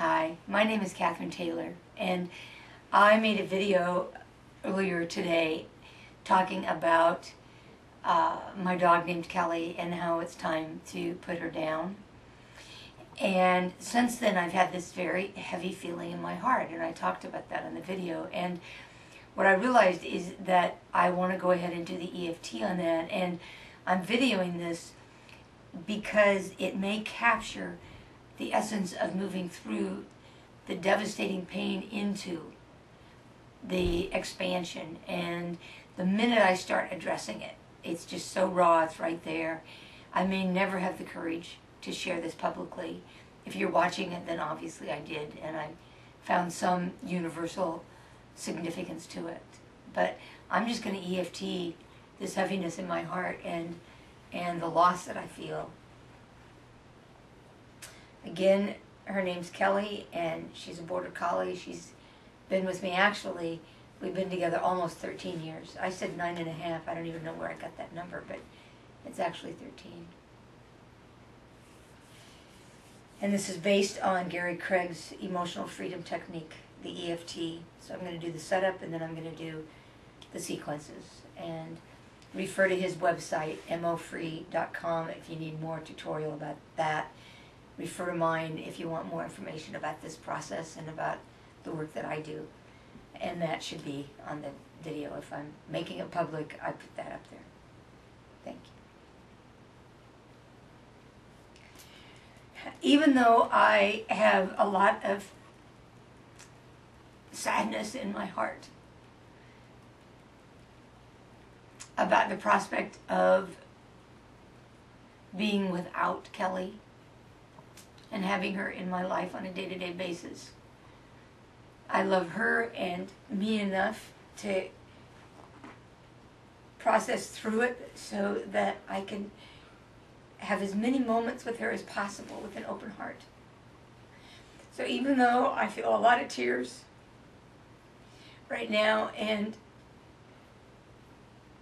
Hi, my name is Catherine Taylor, and I made a video earlier today talking about my dog named Kelly and how it's time to put her down. And since then I've had this very heavy feeling in my heart, and I talked about that in the video. And what I realized is that I want to go ahead and do the EFT on that, and I'm videoing this because it may capture the essence of moving through the devastating pain into the expansion. And the minute I start addressing it, it's just so raw, it's right there. I may never have the courage to share this publicly. If you're watching it, then obviously I did, and I found some universal significance to it. But I'm just going to EFT this heaviness in my heart and the loss that I feel. Again, her name's Kelly, and she's a border collie. She's been with me, actually, we've been together almost 13 years. I said 9.5. I don't even know where I got that number, but it's actually 13. And this is based on Gary Craig's emotional freedom technique, the EFT. So I'm going to do the setup, and then I'm going to do the sequences. And refer to his website, mofree.com, if you need more tutorial about that. Refer to mine if you want more information about this process and about the work that I do. And that should be on the video. If I'm making it public, I put that up there. Thank you. Even though I have a lot of sadness in my heart about the prospect of being without Kelly and having her in my life on a day-to-day basis, I love her and me enough to process through it so that I can have as many moments with her as possible with an open heart. So even though I feel a lot of tears right now, and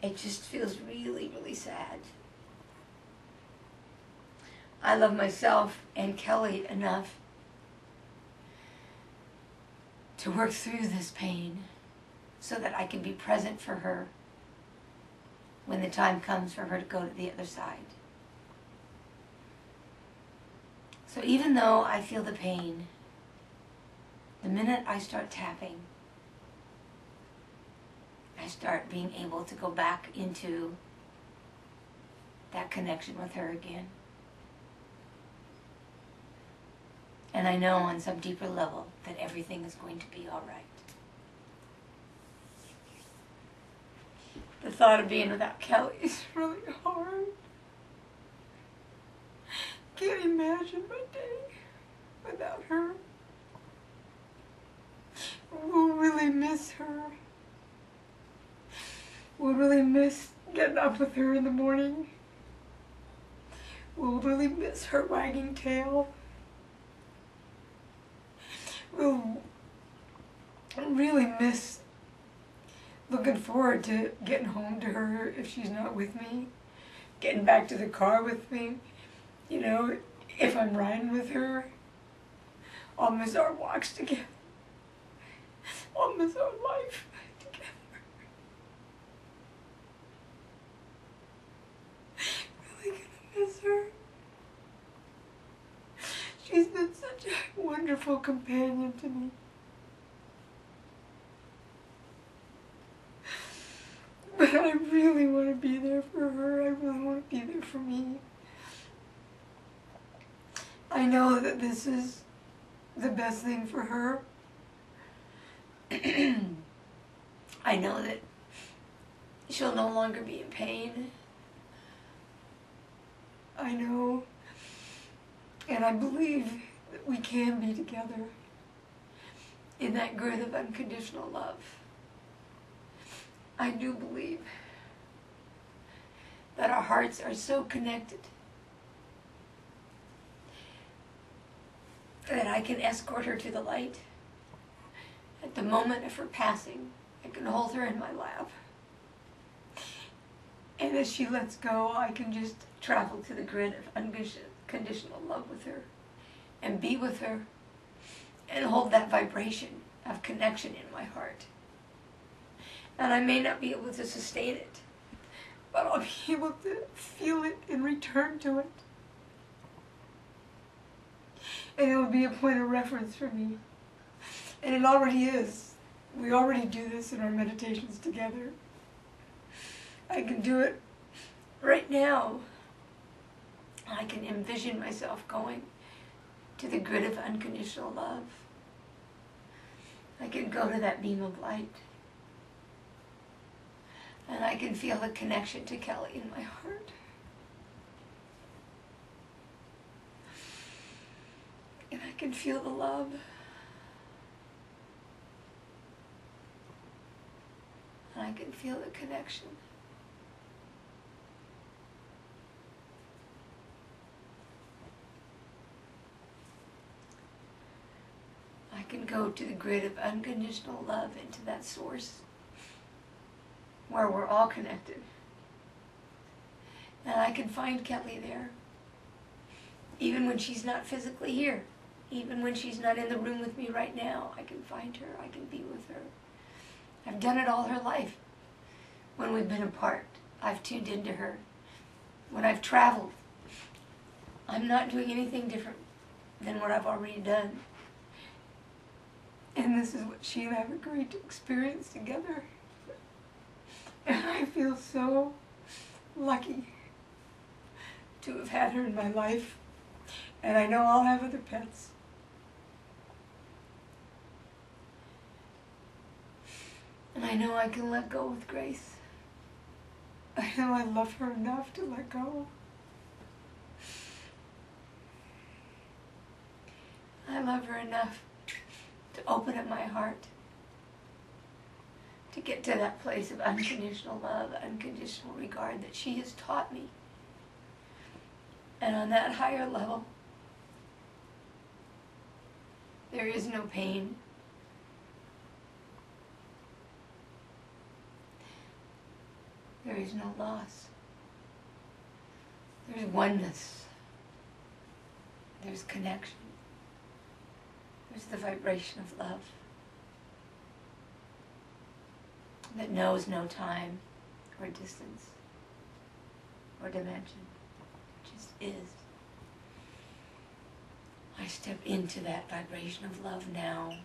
it just feels really, really sad, I love myself and Kelly enough to work through this pain so that I can be present for her when the time comes for her to go to the other side. So even though I feel the pain, the minute I start tapping, I start being able to go back into that connection with her again. And I know on some deeper level that everything is going to be all right. The thought of being without Kelly is really hard. Can't imagine my day without her. We'll really miss her. We'll really miss getting up with her in the morning. We'll really miss her wagging tail. We'll really miss looking forward to getting home to her if she's not with me, getting back to the car with me. You know, if I'm riding with her, I'll miss our walks together. I'll miss our life together. Really gonna miss her. She's been such a wonderful companion to me. But I really want to be there for her. I really want to be there for me. I know that this is the best thing for her. I know that she'll no longer be in pain. I know. And I believe that we can be together in that girth of unconditional love. I do believe that our hearts are so connected that I can escort her to the light. At the moment of her passing, I can hold her in my lap. And as she lets go, I can just travel to the grid of unconditional love with her and be with her and hold that vibration of connection in my heart. And I may not be able to sustain it, but I'll be able to feel it and return to it. And it'll be a point of reference for me. And it already is. We already do this in our meditations together. I can do it right now. I can envision myself going to the grid of unconditional love. I can go to that beam of light. And I can feel the connection to Kelly in my heart. And I can feel the love. And I can feel the connection. I can go to the grid of unconditional love, into that source where we're all connected. And I can find Kelly there, even when she's not physically here. Even when she's not in the room with me right now, I can find her, I can be with her. I've done it all her life. When we've been apart, I've tuned into her. When I've traveled, I'm not doing anything different than what I've already done. And this is what she and I have agreed to experience together. And I feel so lucky to have had her in my life. And I know I'll have other pets. And I know I can let go with grace. I know I love her enough to let go. I love her enough to open up my heart, to get to that place of unconditional love, unconditional regard that she has taught me. And on that higher level, there is no pain. There is no loss. There's oneness. There's connection. There's the vibration of love that knows no time or distance or dimension. It just is. I step into that vibration of love now.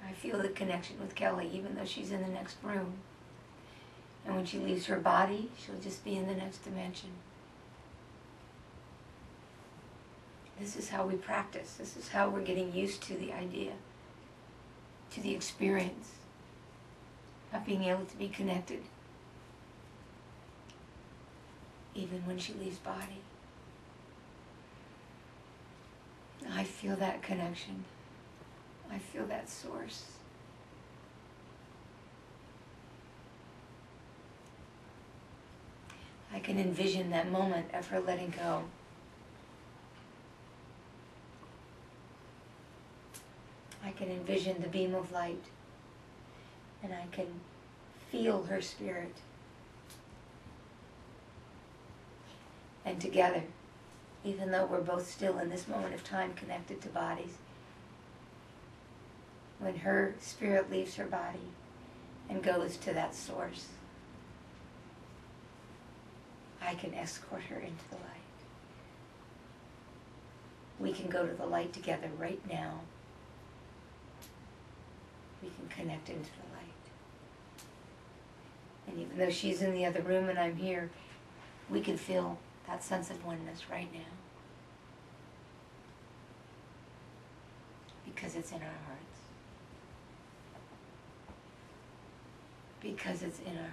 I feel the connection with Kelly, even though she's in the next room. And when she leaves her body, she'll just be in the next dimension. This is how we practice. This is how we're getting used to the idea, to the experience of being able to be connected, even when she leaves body. I feel that connection. I feel that source. I can envision that moment of her letting go. I can envision the beam of light, and I can feel her spirit. And together, even though we're both still in this moment of time connected to bodies, when her spirit leaves her body and goes to that source, I can escort her into the light. We can go to the light together right now. We can connect into the light. And even though she's in the other room and I'm here, we can feel that sense of oneness right now. Because it's in our hearts. Because it's in our hearts.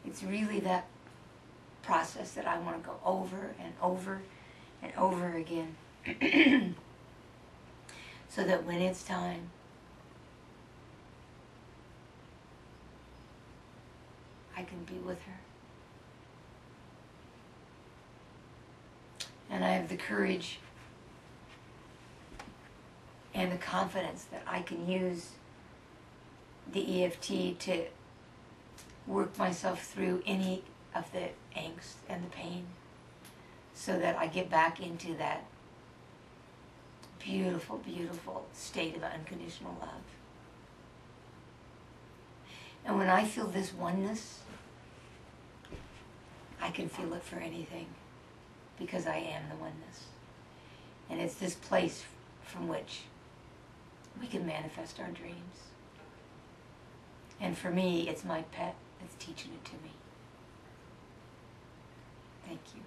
It's really that process that I want to go over and over and over again. So that when it's time, I can be with her. And I have the courage and the confidence that I can use the EFT to work myself through any of the angst and the pain, so that I get back into that beautiful, beautiful state of unconditional love. And when I feel this oneness, I can feel it for anything, because I am the oneness. And it's this place from which we can manifest our dreams. And for me, it's my pet that's teaching it to me. Thank you.